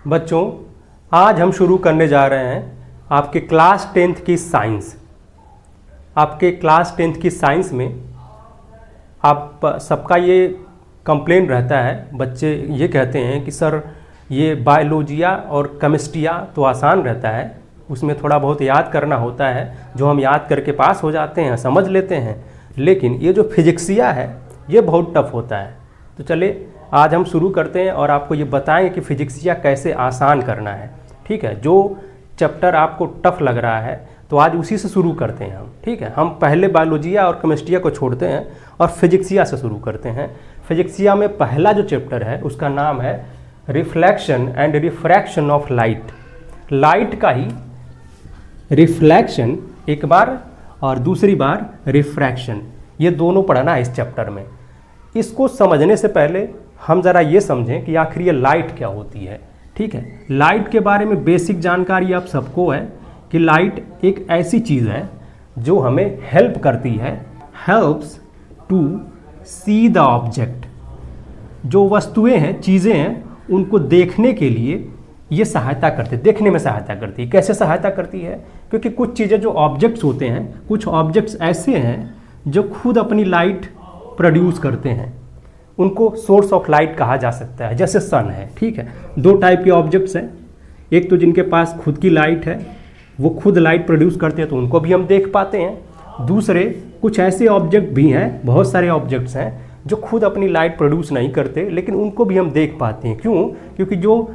बच्चों, आज हम शुरू करने जा रहे हैं आपके क्लास 10th की साइंस। आपके क्लास 10th की साइंस में आप सबका ये कंप्लेन रहता है, बच्चे ये कहते हैं कि सर ये बायोलॉजिया और केमिस्ट्रिया तो आसान रहता है, उसमें थोड़ा बहुत याद करना होता है, जो हम याद करके पास हो जाते हैं, समझ लेते हैं, लेकिन ये जो फिजिक्सिया है ये बहुत टफ होता है। तो चलिए आज हम शुरू करते हैं और आपको ये बताएंगे कि फिजिक्सिया कैसे आसान करना है। ठीक है, जो चैप्टर आपको टफ लग रहा है तो आज उसी से शुरू करते हैं हम। ठीक है, हम पहले बायोलॉजिया और केमिस्ट्रिया को छोड़ते हैं और फिजिक्सिया से शुरू करते हैं। फिजिक्सिया में पहला जो चैप्टर है उसका नाम है reflection and refraction of light. Light का ही रिफ्लेक्शन एक बार और दूसरी बार रिफ्रैक्शन, ये दोनों पढ़ना है इस चैप्टर में। इसको समझने से पहले हम ज़रा ये समझें कि आखिर ये लाइट क्या होती है। ठीक है, लाइट के बारे में बेसिक जानकारी आप सबको है कि लाइट एक ऐसी चीज़ है जो हमें हेल्प करती है, helps to see the object. जो वस्तुएं हैं, चीज़ें हैं, उनको देखने के लिए ये सहायता करती है, देखने में सहायता करती है। कैसे सहायता करती है? क्योंकि कुछ चीज़ें जो ऑब्जेक्ट्स होते हैं, कुछ ऑब्जेक्ट्स ऐसे हैं जो खुद अपनी लाइट प्रोड्यूस करते हैं, उनको सोर्स ऑफ लाइट कहा जा सकता है। जैसे सन है। ठीक है, दो टाइप के ऑब्जेक्ट्स हैं, एक तो जिनके पास खुद की लाइट है, वो खुद लाइट प्रोड्यूस करते हैं तो उनको भी हम देख पाते हैं। दूसरे कुछ ऐसे ऑब्जेक्ट भी हैं, बहुत सारे ऑब्जेक्ट्स हैं जो खुद अपनी लाइट प्रोड्यूस नहीं करते, लेकिन उनको भी हम देख पाते हैं। क्यों? क्योंकि जो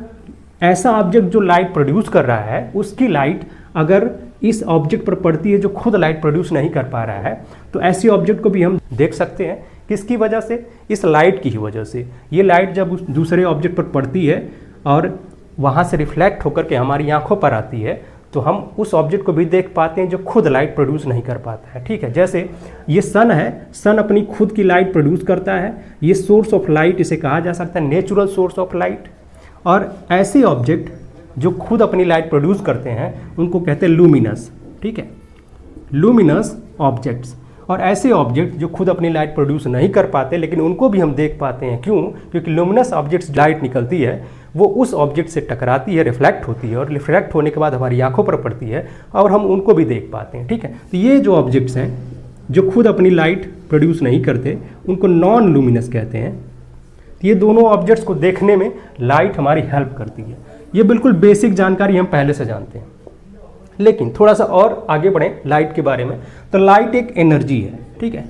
ऐसा ऑब्जेक्ट जो लाइट प्रोड्यूस कर रहा है, उसकी लाइट अगर इस ऑब्जेक्ट पर पड़ती है जो खुद लाइट प्रोड्यूस नहीं कर पा रहा है, तो ऐसे ऑब्जेक्ट को भी हम देख सकते हैं। किसकी वजह से? इस लाइट की ही वजह से। ये लाइट जब उस दूसरे ऑब्जेक्ट पर पड़ती है और वहाँ से रिफ्लेक्ट होकर के हमारी आंखों पर आती है, तो हम उस ऑब्जेक्ट को भी देख पाते हैं जो खुद लाइट प्रोड्यूस नहीं कर पाता है। ठीक है, जैसे ये सन है, सन अपनी खुद की लाइट प्रोड्यूस करता है, ये सोर्स ऑफ लाइट इसे कहा जा सकता है, नेचुरल सोर्स ऑफ लाइट। और ऐसे ऑब्जेक्ट जो खुद अपनी लाइट प्रोड्यूस करते हैं उनको कहते हैं लूमिनस। ठीक है, लूमिनस ऑब्जेक्ट्स। और ऐसे ऑब्जेक्ट जो खुद अपनी लाइट प्रोड्यूस नहीं कर पाते, लेकिन उनको भी हम देख पाते हैं। क्यों? क्योंकि लूमिनस ऑब्जेक्ट्स लाइट निकलती है, वो उस ऑब्जेक्ट से टकराती है, रिफ्लेक्ट होती है, और रिफ्लेक्ट होने के बाद हमारी आंखों पर पड़ती है और हम उनको भी देख पाते हैं। ठीक है, तो ये जो ऑब्जेक्ट्स हैं जो खुद अपनी लाइट प्रोड्यूस नहीं करते, उनको नॉन लूमिनस कहते हैं। ये दोनों ऑब्जेक्ट्स को देखने में लाइट हमारी हेल्प करती है। ये बिल्कुल बेसिक जानकारी हम पहले से जानते हैं, लेकिन थोड़ा सा और आगे बढ़ें लाइट के बारे में। तो लाइट एक एनर्जी है। ठीक है,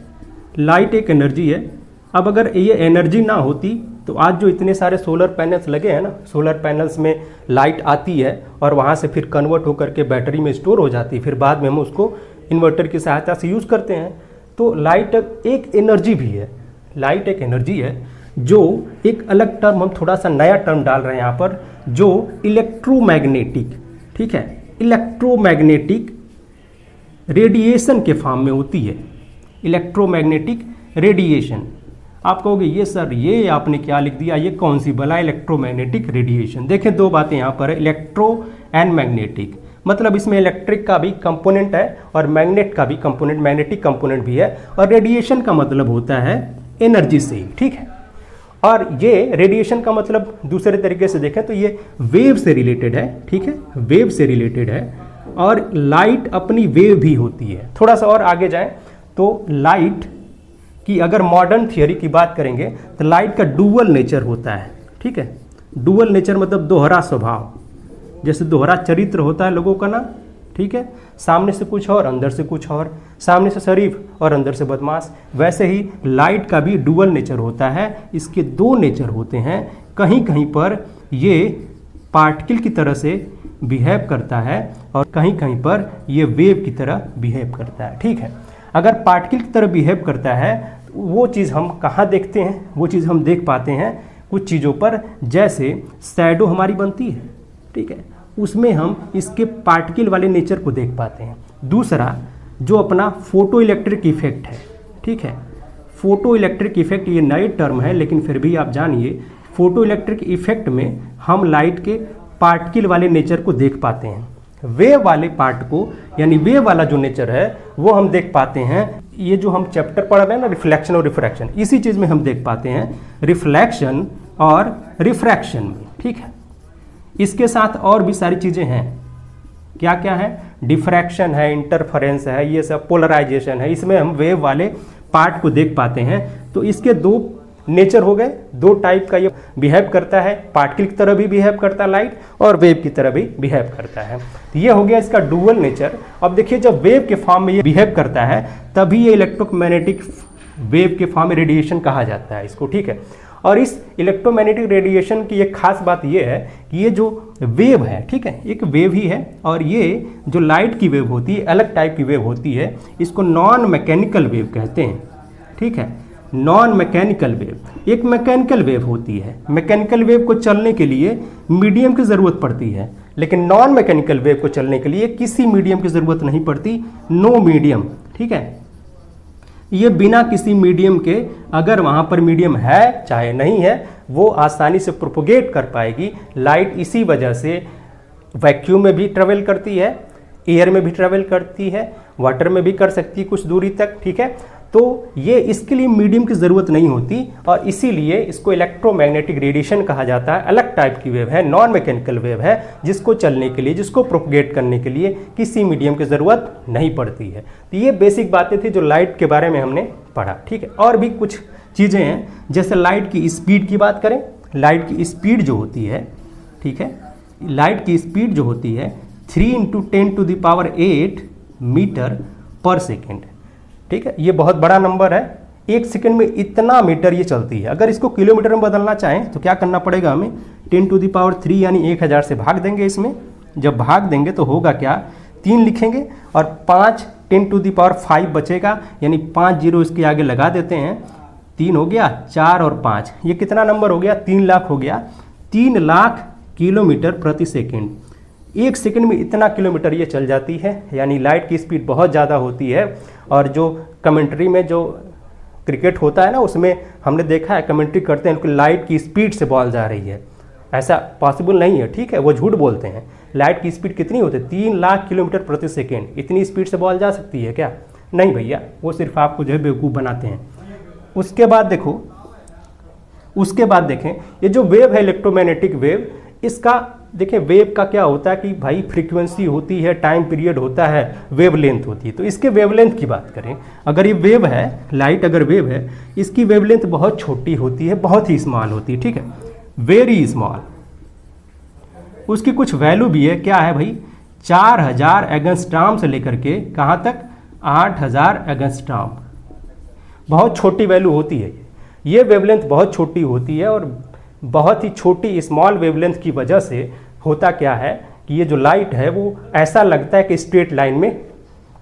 लाइट एक एनर्जी है। अब अगर ये एनर्जी ना होती तो आज जो इतने सारे सोलर पैनल्स लगे हैं ना, सोलर पैनल्स में लाइट आती है और वहाँ से फिर कन्वर्ट होकर के बैटरी में स्टोर हो जाती है, फिर बाद में हम उसको इन्वर्टर की सहायता से यूज़ करते हैं। तो लाइट एक एनर्जी भी है। लाइट एक एनर्जी है, जो एक अलग टर्म, हम थोड़ा सा नया टर्म डाल रहे हैं यहाँ पर, जो इलेक्ट्रोमैग्नेटिक। ठीक है, इलेक्ट्रोमैग्नेटिक रेडिएशन के फॉर्म में होती है। Electromagnetic radiation. आप कहोगे ये सर ये आपने क्या लिख दिया, ये कौन सी भला इलेक्ट्रोमैग्नेटिक रेडिएशन? देखें, दो बातें यहाँ पर है, इलेक्ट्रो एंड मैग्नेटिक। मतलब इसमें इलेक्ट्रिक का भी कंपोनेंट है और मैग्नेट का भी कंपोनेंट, मैग्नेटिक कंपोनेंट भी है, और रेडिएशन का मतलब होता है एनर्जी से ही। ठीक है, और ये रेडिएशन का मतलब दूसरे तरीके से देखें तो ये वेव से रिलेटेड है। ठीक है, वेव से रिलेटेड है, और लाइट अपनी वेव भी होती है। थोड़ा सा और आगे जाएं तो लाइट की अगर मॉडर्न थियोरी की बात करेंगे तो लाइट का डुअल नेचर होता है। ठीक है, डुअल नेचर मतलब दोहरा स्वभाव, जैसे दोहरा चरित्र होता है लोगों का ना। ठीक है, सामने से कुछ और अंदर से कुछ और, सामने से शरीफ और अंदर से बदमाश, वैसे ही लाइट का भी डुअल नेचर होता है। इसके दो नेचर होते हैं। कहीं कहीं पर ये पार्टिकल की तरह से बिहेव करता है और कहीं कहीं पर ये वेव की तरह बिहेव करता है। ठीक है, अगर पार्टिकल की तरह बिहेव करता है तो वो चीज़ हम कहाँ देखते हैं? वो चीज़ हम देख पाते हैं कुछ चीज़ों पर, जैसे शैडो हमारी बनती है। ठीक है, उसमें हम इसके पार्टिकल वाले नेचर को देख पाते हैं। दूसरा जो अपना फोटो इलेक्ट्रिक इफेक्ट है। ठीक है, फोटो इलेक्ट्रिक इफेक्ट ये नए टर्म है, लेकिन फिर भी आप जानिए, फोटो इलेक्ट्रिक इफेक्ट में हम लाइट के पार्टिकल वाले नेचर को देख पाते हैं। वेव वाले पार्ट को, यानी वेव वाला जो नेचर है वो हम देख पाते हैं। ये जो हम चैप्टर पढ़ रहे हैं ना, रिफ्लेक्शन और रिफ्रैक्शन, इसी चीज़ में हम देख पाते हैं, रिफ्लेक्शन और रिफ्रैक्शन में। ठीक है, इसके साथ और भी सारी चीज़ें हैं। क्या क्या है? डिफ्रैक्शन है, इंटरफेरेंस है, ये सब पोलराइजेशन है। इसमें हम वेव वाले पार्ट को देख पाते हैं। तो इसके दो नेचर हो गए, दो टाइप का ये बिहेव करता है। पार्टिकल की तरह भी बिहेव करता है लाइट, और वेव की तरह भी बिहेव करता है। तो ये हो गया इसका डुअल नेचर। अब देखिए, जब वेव के फॉर्म में ये बिहेव करता है तभी ये इलेक्ट्रोमैग्नेटिक वेव के फॉर्म में रेडिएशन कहा जाता है इसको, ठीक है। और इस इलेक्ट्रोमैग्नेटिक रेडिएशन की एक खास बात ये है कि ये जो वेव है, ठीक है, एक वेव ही है, और ये जो लाइट की वेव होती है अलग टाइप की वेव होती है। इसको नॉन मैकेनिकल वेव कहते हैं, ठीक है। नॉन मैकेनिकल वेव एक मैकेनिकल वेव होती है। मैकेनिकल वेव को चलने के लिए मीडियम की ज़रूरत पड़ती है, लेकिन नॉन मैकेनिकल वेव को चलने के लिए किसी मीडियम की ज़रूरत नहीं पड़ती, नो मीडियम, ठीक है। ये बिना किसी मीडियम के, अगर वहाँ पर मीडियम है चाहे नहीं है, वो आसानी से प्रोपोगेट कर पाएगी। लाइट इसी वजह से वैक्यूम में भी ट्रेवल करती है, एयर में भी ट्रेवल करती है, वाटर में भी कर सकती है कुछ दूरी तक, ठीक है। तो ये इसके लिए मीडियम की ज़रूरत नहीं होती, और इसीलिए इसको इलेक्ट्रोमैग्नेटिक रेडिएशन कहा जाता है। अलग टाइप की वेव है, नॉन मैकेनिकल वेव है, जिसको चलने के लिए, जिसको प्रोपगेट करने के लिए किसी मीडियम की ज़रूरत नहीं पड़ती है। तो ये बेसिक बातें थी जो लाइट के बारे में हमने पढ़ा, ठीक है। और भी कुछ चीज़ें हैं, जैसे लाइट की स्पीड की बात करें। लाइट की स्पीड जो होती है, ठीक है, लाइट की स्पीड जो होती है 3 × 10⁸ मीटर पर सेकेंड, ठीक है। ये बहुत बड़ा नंबर है। एक सेकंड में इतना मीटर ये चलती है। अगर इसको किलोमीटर में बदलना चाहें तो क्या करना पड़ेगा हमें? 10⁻³ यानी 1000 से भाग देंगे इसमें। जब भाग देंगे तो होगा क्या? 3 लिखेंगे और 5 10⁵ बचेगा, यानी 5 जीरो इसके आगे लगा देते हैं। 3 हो गया, 4 और 5, ये कितना नंबर हो गया? 3 लाख हो गया। 3 लाख किलोमीटर प्रति सेकेंड। एक सेकंड में इतना किलोमीटर ये चल जाती है, यानी लाइट की स्पीड बहुत ज़्यादा होती है। और जो कमेंट्री में जो क्रिकेट होता है ना, उसमें हमने देखा है कमेंट्री करते हैं कि लाइट की स्पीड से बॉल जा रही है। ऐसा पॉसिबल नहीं है, ठीक है, वो झूठ बोलते हैं। लाइट की स्पीड कितनी होती है? 3 लाख किलोमीटर प्रति सेकेंड। इतनी स्पीड से बॉल जा सकती है क्या? नहीं भैया, वो सिर्फ आपको जो है बेवकूफ़ बनाते हैं। उसके बाद देखो, उसके बाद देखें, ये जो वेव है इलेक्ट्रोमैग्नेटिक वेव, इसका देखें वेव का क्या होता है कि भाई फ्रीक्वेंसी होती है, टाइम पीरियड होता है, वेवलेंथ होती है। तो इसके वेवलेंथ की बात करें, अगर ये वेव है, लाइट अगर वेव है, इसकी वेवलेंथ बहुत छोटी होती है, बहुत ही स्मॉल होती है, ठीक है, वेरी स्मॉल। उसकी कुछ वैल्यू भी है, क्या है भाई? 4000 एंगस्ट्रॉम से लेकर के कहाँ तक? 8000 एंगस्ट्रॉम। बहुत छोटी वैल्यू होती है ये वेवलेंथ बहुत छोटी होती है। और बहुत ही छोटी स्मॉल वेवलेंथ की वजह से होता क्या है कि ये जो लाइट है वो ऐसा लगता है कि स्ट्रेट लाइन में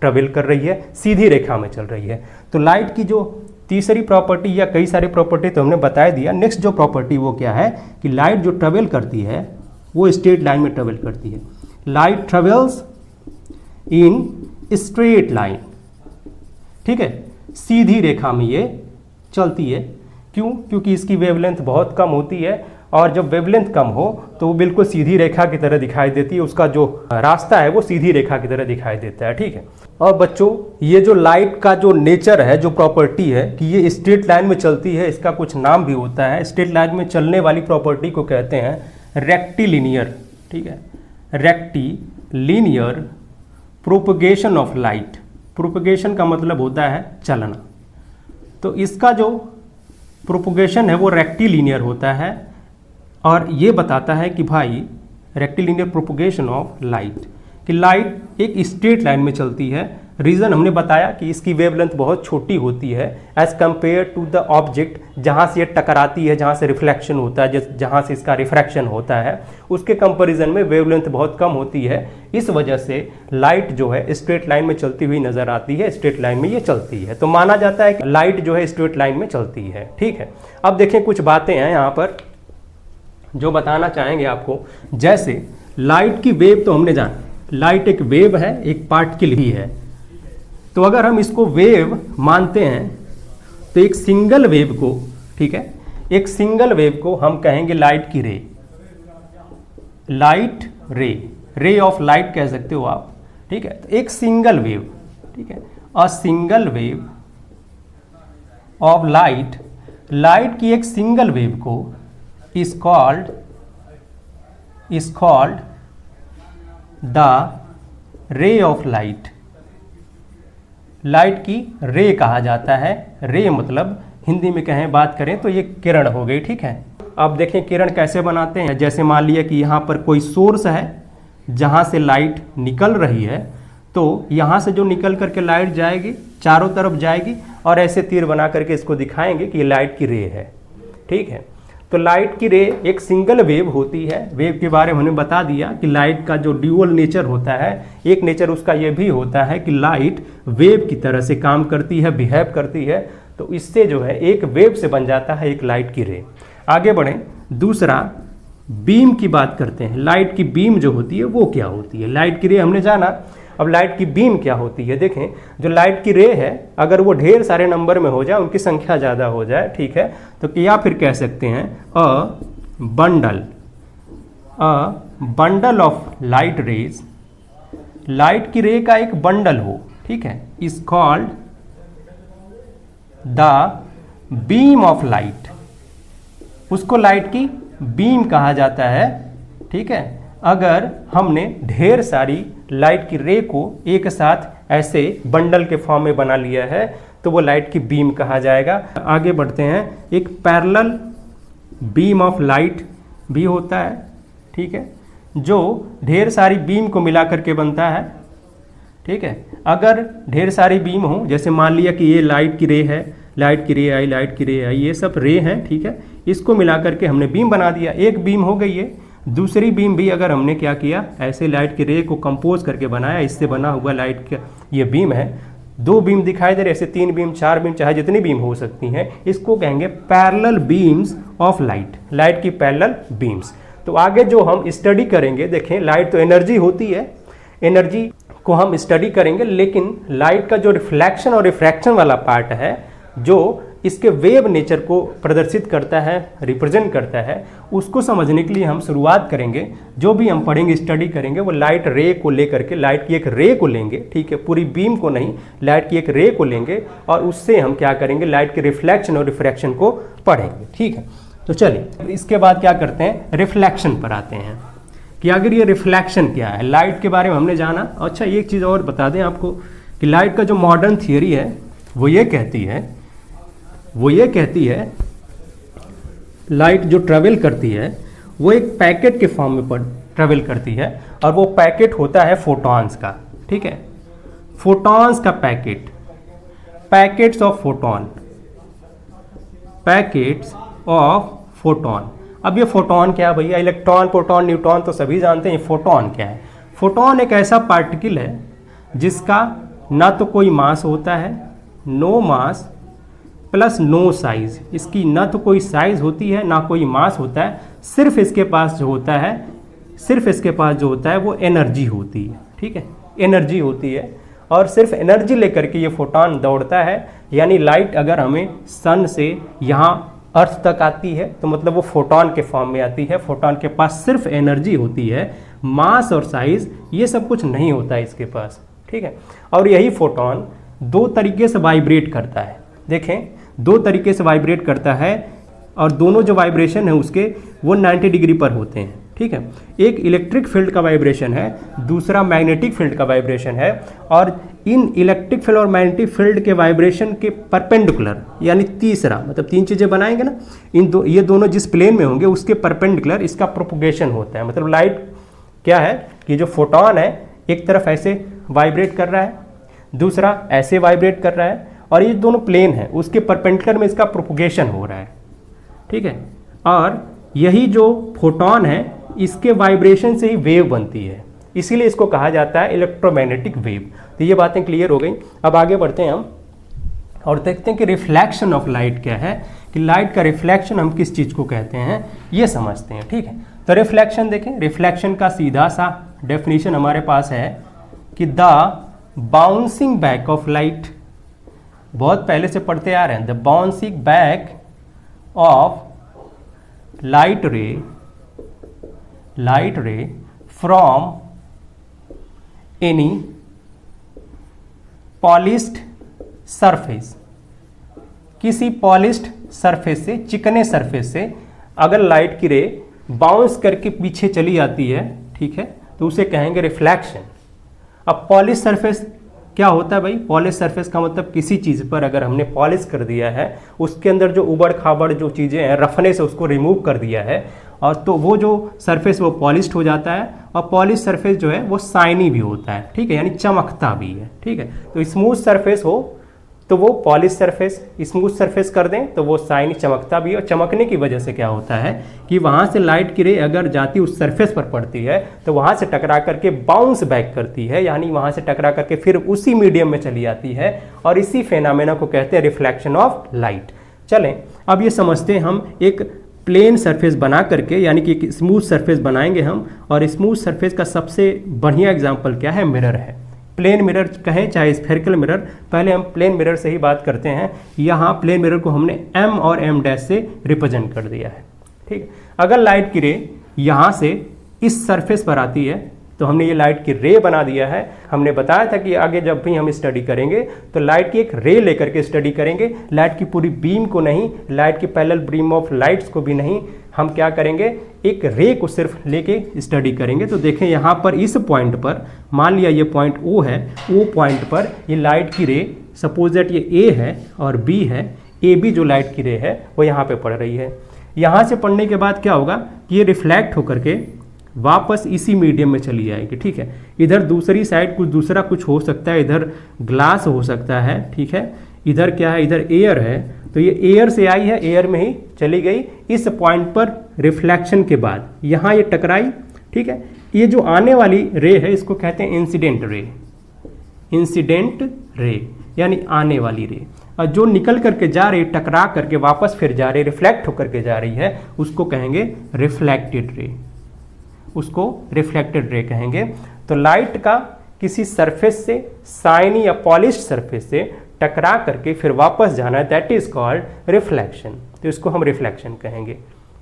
ट्रेवल कर रही है, सीधी रेखा में चल रही है। तो लाइट की जो तीसरी प्रॉपर्टी या कई सारी प्रॉपर्टी तो हमने बता दिया। नेक्स्ट जो प्रॉपर्टी वो क्या है कि लाइट जो ट्रेवल करती है वो स्ट्रेट लाइन में ट्रेवल करती है। Light travels in straight line, ठीक है, सीधी रेखा में ये चलती है। क्यों? क्योंकि इसकी वेवलेंथ बहुत कम होती है, और जब वेवलेंथ कम हो तो वो बिल्कुल सीधी रेखा की तरह दिखाई देती है। उसका जो रास्ता है वो सीधी रेखा की तरह दिखाई देता है, ठीक है। और बच्चों, ये जो लाइट का जो नेचर है, जो प्रॉपर्टी है कि ये स्ट्रेट लाइन में चलती है, इसका कुछ नाम भी होता है। स्ट्रेट लाइन में चलने वाली प्रॉपर्टी को कहते हैं रेक्टिलिनियर, ठीक है, rectilinear propagation of light. Propagation का मतलब होता है चलना। तो इसका जो प्रोपगेशन है वो रेक्टिलिनियर होता है, और ये बताता है कि भाई रेक्टिलिनियर प्रोपगेशन ऑफ लाइट, कि लाइट एक स्ट्रेट लाइन में चलती है। रीज़न हमने बताया कि इसकी वेवलेंथ बहुत छोटी होती है as compare to the object जहाँ से ये टकराती है, जहाँ से रिफ्लेक्शन होता है, जहाँ से इसका रिफ्रैक्शन होता है, उसके कंपैरिजन में वेवलेंथ बहुत कम होती है। इस वजह से लाइट जो है स्ट्रेट लाइन में चलती हुई नज़र आती है, स्ट्रेट लाइन में ये चलती है। तो माना जाता है कि लाइट जो है स्ट्रेट लाइन में चलती है, ठीक है। अब देखें कुछ बातें हैं यहाँ पर जो बताना चाहेंगे आपको। जैसे लाइट की वेव तो हमने जाना, लाइट एक वेव है, एक पार्टिकल ही है। तो अगर हम इसको वेव मानते हैं तो एक सिंगल वेव को, ठीक है, एक सिंगल वेव को हम कहेंगे लाइट की रे, लाइट रे, रे ऑफ लाइट कह सकते हो आप, ठीक है। तो एक सिंगल वेव, ठीक है, a single wave of light, light की एक सिंगल वेव को is called is called the ray of light. Light की रे कहा जाता है। रे मतलब हिंदी में कहें बात करें तो ये किरण हो गई, ठीक है। अब देखें किरण कैसे बनाते हैं। जैसे मान लिया कि यहाँ पर कोई सोर्स है जहाँ से लाइट निकल रही है, तो यहाँ से जो निकल करके लाइट जाएगी चारों तरफ जाएगी और ऐसे तीर बना करके इसको दिखाएंगे कि ये लाइट की रे है, ठीक है। तो लाइट की रे एक सिंगल वेव होती है। वेव के बारे में हमने बता दिया कि लाइट का जो ड्यूअल नेचर होता है, एक नेचर उसका ये भी होता है कि लाइट वेव की तरह से काम करती है, बिहेव करती है। तो इससे जो है एक वेव से बन जाता है एक लाइट की रे। आगे बढ़ें, दूसरा बीम की बात करते हैं। लाइट की बीम जो होती है वो क्या होती है। लाइट की रे हमने जाना, अब लाइट की बीम क्या होती है। देखें जो लाइट की रे है अगर वो ढेर सारे नंबर में हो जाए, उनकी संख्या ज़्यादा हो जाए, ठीक है, तो या फिर कह सकते हैं a bundle of light rays, light की रे का एक बंडल हो, ठीक है, is called the beam of light. उसको लाइट की बीम कहा जाता है, ठीक है। अगर हमने ढेर सारी लाइट की रे को एक साथ ऐसे बंडल के फॉर्म में बना लिया है तो वो लाइट की बीम कहा जाएगा। आगे बढ़ते हैं, एक पैरेलल बीम ऑफ लाइट भी होता है, ठीक है, जो ढेर सारी बीम को मिला करके बनता है, ठीक है। अगर ढेर सारी बीम हो, जैसे मान लिया कि ये लाइट की रे है, लाइट की रे आई, लाइट की रे आई, ये सब रे हैं, ठीक है, इसको मिला करके हमने बीम बना दिया। एक बीम हो गई है। दूसरी बीम भी अगर हमने क्या किया, ऐसे लाइट की रे को कंपोज करके बनाया, इससे बना हुआ लाइट का ये बीम है। दो बीम दिखाई दे रहे, ऐसे 3 बीम 4 बीम चाहे जितनी बीम हो सकती हैं, इसको कहेंगे parallel beams of light, light की पैरेलल बीम्स। तो आगे जो हम स्टडी करेंगे, देखें लाइट तो एनर्जी होती है, एनर्जी को हम स्टडी करेंगे, लेकिन लाइट का जो रिफ्लेक्शन और रिफ्रैक्शन वाला पार्ट है जो इसके वेव नेचर को प्रदर्शित करता है, रिप्रेजेंट करता है, उसको समझने के लिए हम शुरुआत करेंगे। जो भी हम पढ़ेंगे, स्टडी करेंगे, वो लाइट रे को लेकर के, लाइट की एक रे को लेंगे, ठीक है, पूरी बीम को नहीं, लाइट की एक रे को लेंगे और उससे हम क्या करेंगे, लाइट के रिफ्लेक्शन और रिफ्रैक्शन को पढ़ेंगे, ठीक है। तो चलिए इसके बाद क्या करते हैं, रिफ्लेक्शन पर आते हैं कि अगर ये रिफ्लेक्शन क्या है। लाइट के बारे में हमने जाना। अच्छा एक चीज़ और बता दें आपको कि लाइट का जो मॉडर्न थियोरी है वो ये कहती है लाइट जो ट्रेवल करती है वो एक पैकेट के फॉर्म में ट्रेवल करती है और वो पैकेट होता है फोटॉन्स का, ठीक है, फोटॉन्स का packet, packets of photon, packets of photon. अब ये फोटॉन क्या है भैया, इलेक्ट्रॉन, प्रोटॉन, न्यूट्रॉन तो सभी जानते हैं। फोटॉन क्या है? फोटॉन एक ऐसा पार्टिकल है जिसका ना तो कोई मास होता है, no mass plus no size, इसकी ना तो कोई साइज होती है ना कोई मास होता है, सिर्फ इसके पास जो होता है वो एनर्जी होती है, ठीक है, एनर्जी होती है और सिर्फ एनर्जी लेकर के ये फोटॉन दौड़ता है। यानी लाइट अगर हमें सन से यहाँ अर्थ तक आती है तो मतलब वो फोटॉन के फॉर्म में आती है। फोटॉन के पास सिर्फ एनर्जी होती है, मास और साइज ये सब कुछ नहीं होता है इसके पास, ठीक है। और यही फोटॉन दो तरीके से वाइब्रेट करता है। देखें दो तरीके से वाइब्रेट करता है और दोनों जो वाइब्रेशन है उसके वो 90 डिग्री पर होते हैं, ठीक है। एक इलेक्ट्रिक फील्ड का वाइब्रेशन है, दूसरा मैग्नेटिक फील्ड का वाइब्रेशन है। और इन इलेक्ट्रिक फील्ड और मैग्नेटिक फील्ड के वाइब्रेशन के परपेंडिकुलर, यानी तीसरा, मतलब 3 चीज़ें बनाएंगे ना, ये दोनों जिस प्लेन में होंगे उसके परपेंडिकुलर इसका प्रोपोगेशन होता है। मतलब लाइट क्या है कि जो फोटॉन है एक तरफ ऐसे वाइब्रेट कर रहा है, दूसरा ऐसे वाइब्रेट कर रहा है और ये दोनों प्लेन है उसके परपेंडिकुलर में इसका प्रोपोगेशन हो रहा है, ठीक है। और यही जो फोटॉन है इसके वाइब्रेशन से ही वेव बनती है, इसीलिए इसको कहा जाता है इलेक्ट्रोमैग्नेटिक वेव। तो ये बातें क्लियर हो गई। अब आगे बढ़ते हैं हम और देखते हैं कि रिफ्लेक्शन ऑफ लाइट क्या है, कि लाइट का रिफ्लेक्शन हम किस चीज़ को कहते हैं ये समझते हैं, ठीक है। तो रिफ्लेक्शन देखें, रिफ्लेक्शन का सीधा सा डेफिनेशन हमारे पास है कि the bouncing back of light, बहुत पहले से पढ़ते आ रहे हैं, the bouncing back of light रे फ्रॉम एनी पॉलिश्ड सरफेस, किसी पॉलिश्ड सरफेस से, चिकने सरफेस से अगर लाइट की रे बाउंस करके पीछे चली आती है, ठीक है, तो उसे कहेंगे रिफ्लेक्शन। अब पॉलिश सरफेस क्या होता है भाई? पॉलिश सरफेस का मतलब किसी चीज़ पर अगर हमने पॉलिश कर दिया है, उसके अंदर जो उबड़ खाबड़ जो चीज़ें हैं, रफनेस से उसको रिमूव कर दिया है, और तो वो जो सरफेस वो पॉलिश्ड हो जाता है, और पॉलिश सरफेस जो है वो शाइनी भी होता है, ठीक है, यानी चमकता भी है, ठीक है। तो स्मूथ सरफेस हो तो वो पॉलिश सरफेस, स्मूथ सरफेस कर दें तो वो शाइनी चमकता भी है, और चमकने की वजह से क्या होता है कि वहाँ से लाइट की रे अगर जाती उस सरफेस पर पड़ती है तो वहाँ से टकरा करके बाउंस बैक करती है, यानी वहाँ से टकरा करके फिर उसी मीडियम में चली आती है, और इसी फेनामेना को कहते हैं रिफ्लेक्शन ऑफ लाइट। चलें अब ये समझते हैं हम एक प्लेन सरफेस बना करके, यानी कि एक स्मूथ सरफेस बनाएंगे हम, और स्मूथ सरफेस का सबसे बढ़िया एग्जाम्पल क्या है? मिरर है। प्लेन मिरर कहें चाहे स्फेरिकल मिरर, पहले हम प्लेन मिरर से ही बात करते हैं। यहाँ प्लेन मिरर को हमने m और m' से रिप्रेजेंट कर दिया है, ठीक। अगर लाइट की रे यहाँ से इस सरफेस पर आती है तो हमने ये लाइट की रे बना दिया है। हमने बताया था कि आगे जब भी हम स्टडी करेंगे तो लाइट की एक रे लेकर के स्टडी करेंगे, लाइट की पूरी बीम को नहीं, लाइट की पैरेलल बीम ऑफ लाइट्स को भी नहीं, हम क्या करेंगे, एक रे को सिर्फ लेके स्टडी करेंगे। तो देखें यहाँ पर इस पॉइंट पर, मान लिया ये पॉइंट O है, O पॉइंट पर ये लाइट की रे, सपोज दैट ये A है और B है, AB जो लाइट की रे है वो यहाँ पे पड़ रही है। यहाँ से पढ़ने के बाद क्या होगा कि ये रिफ्लेक्ट होकर के वापस इसी मीडियम में चली जाएगी, ठीक है। इधर दूसरी साइड कुछ दूसरा कुछ हो सकता है, इधर ग्लास हो सकता है, ठीक है, इधर क्या है, इधर एयर है, तो ये एयर से आई है, एयर में ही चली गई। इस पॉइंट पर रिफ्लेक्शन के बाद यहाँ ये टकराई, ठीक है। ये जो आने वाली रे है इसको कहते हैं इंसिडेंट रे, इंसिडेंट रे यानी आने वाली रे, और जो निकल करके जा रही, टकरा करके वापस फिर जा रही, रिफ्लेक्ट होकर के जा रही है, उसको कहेंगे रिफ्लेक्टेड रे, उसको रिफ्लेक्टेड रे कहेंगे। तो लाइट का किसी सरफेस से, शाइनी या पॉलिश्ड सरफेस से टकरा करके फिर वापस जाना है, दैट इज कॉल्ड रिफ्लेक्शन। तो इसको हम रिफ्लेक्शन कहेंगे,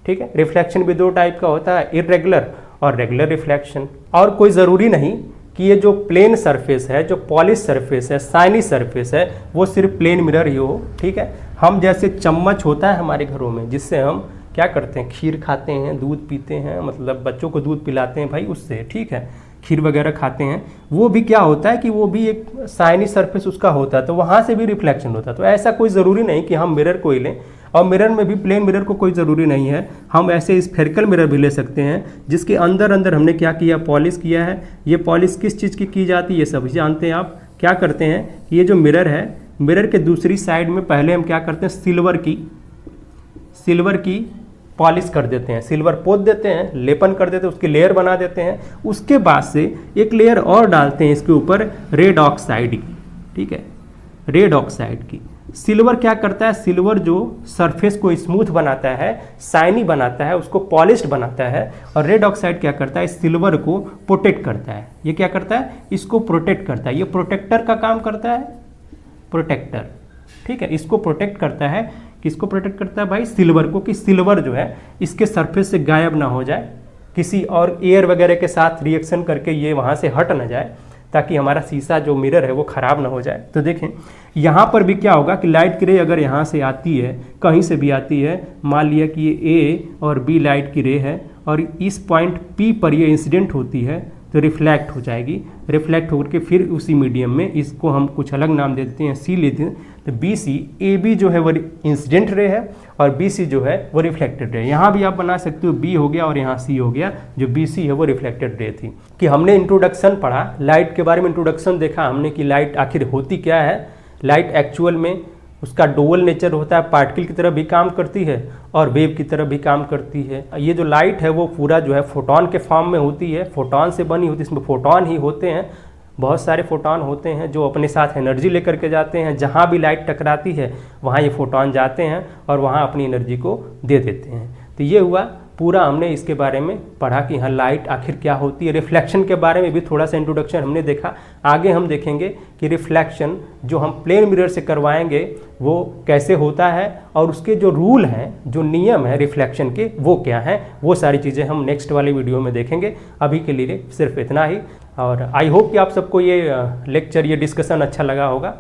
ठीक है। रिफ्लेक्शन भी दो टाइप का होता है, इरेगुलर और रेगुलर रिफ्लेक्शन। और कोई ज़रूरी नहीं कि ये जो प्लेन सरफेस है, जो पॉलिश सरफेस है, शाइनी सरफेस है, वो सिर्फ प्लेन मिरर ही हो, ठीक है। हम जैसे चम्मच होता है हमारे घरों में, जिससे हम क्या करते हैं, खीर खाते हैं, दूध पीते हैं, मतलब बच्चों को दूध पिलाते हैं भाई उससे, ठीक है, खीर वगैरह खाते हैं, वो भी क्या होता है कि वो भी एक शाइनी सरफेस उसका होता है, तो वहाँ से भी रिफ्लेक्शन होता है। तो ऐसा कोई ज़रूरी नहीं कि हम मिरर को ही लें, और मिरर में भी प्लेन मिरर को कोई ज़रूरी नहीं है, हम ऐसे स्फेरिकल मिरर भी ले सकते हैं, जिसके अंदर अंदर हमने क्या किया, पॉलिश किया है। ये पॉलिश किस चीज़ की जाती है ये सभी जानते हैं आप। क्या करते हैं, ये जो मिरर है, मिरर के दूसरी साइड में पहले हम क्या करते हैं, सिल्वर की पॉलिश कर देते हैं, सिल्वर पोत देते हैं, लेपन कर देते हैं, उसकी लेयर बना देते हैं। उसके बाद से एक लेयर और डालते हैं इसके ऊपर रेड ऑक्साइड की, ठीक है, रेड ऑक्साइड की। सिल्वर क्या करता है, सिल्वर जो सरफेस को स्मूथ बनाता है, शाइनी बनाता है, उसको पॉलिश्ड बनाता है, और रेड ऑक्साइड क्या करता है, सिल्वर को प्रोटेक्ट करता है। ये क्या करता है, इसको प्रोटेक्ट करता है, ये प्रोटेक्टर का काम करता है, प्रोटेक्टर, ठीक है, इसको प्रोटेक्ट करता है। किसको प्रोटेक्ट करता है भाई, सिल्वर को, कि सिल्वर जो है इसके सरफेस से गायब ना हो जाए, किसी और एयर वगैरह के साथ रिएक्शन करके ये वहाँ से हट ना जाए, ताकि हमारा शीशा जो मिरर है वो ख़राब ना हो जाए। तो देखें यहाँ पर भी क्या होगा कि लाइट की रे अगर यहाँ से आती है, कहीं से भी आती है, मान लिया कि ये ए और बी लाइट की रे है, और इस पॉइंट पी पर ये इंसिडेंट होती है, तो रिफ्लेक्ट हो जाएगी, रिफ्लेक्ट होकर के फिर उसी मीडियम में, इसको हम कुछ अलग नाम दे देते हैं, सी लेते हैं, तो बी सी, ए बी जो है वो इंसिडेंट रे है, और बी सी जो है वो रिफ्लेक्टेड रे। यहाँ भी आप बना सकते हो, बी हो गया और यहाँ सी हो गया, जो बी सी है वो रिफ्लेक्टेड रे थी। कि हमने इंट्रोडक्शन पढ़ा, लाइट के बारे में इंट्रोडक्शन देखा हमने कि लाइट आखिर होती क्या है। लाइट एक्चुअल में उसका डुअल नेचर होता है, पार्टिकल की तरह भी काम करती है और वेव की तरह भी काम करती है। ये जो लाइट है वो पूरा जो है फोटोन के फॉर्म में होती है, फोटोन से बनी होती है, इसमें फोटोन ही होते हैं, बहुत सारे फोटोन होते हैं जो अपने साथ एनर्जी लेकर के जाते हैं। जहाँ भी लाइट टकराती है वहाँ ये फोटोन जाते हैं और वहाँ अपनी एनर्जी को दे देते हैं। तो ये हुआ पूरा, हमने इसके बारे में पढ़ा कि हाँ लाइट आखिर क्या होती है। रिफ्लेक्शन के बारे में भी थोड़ा सा इंट्रोडक्शन हमने देखा। आगे हम देखेंगे कि रिफ्लेक्शन जो हम प्लेन मिरर से करवाएंगे वो कैसे होता है और उसके जो रूल हैं, जो नियम है रिफ्लेक्शन के, वो क्या हैं, वो सारी चीज़ें हम नेक्स्ट वाले वीडियो में देखेंगे। अभी के लिए सिर्फ इतना ही, और आई होप कि आप सबको ये लेक्चर, ये डिस्कशन अच्छा लगा होगा।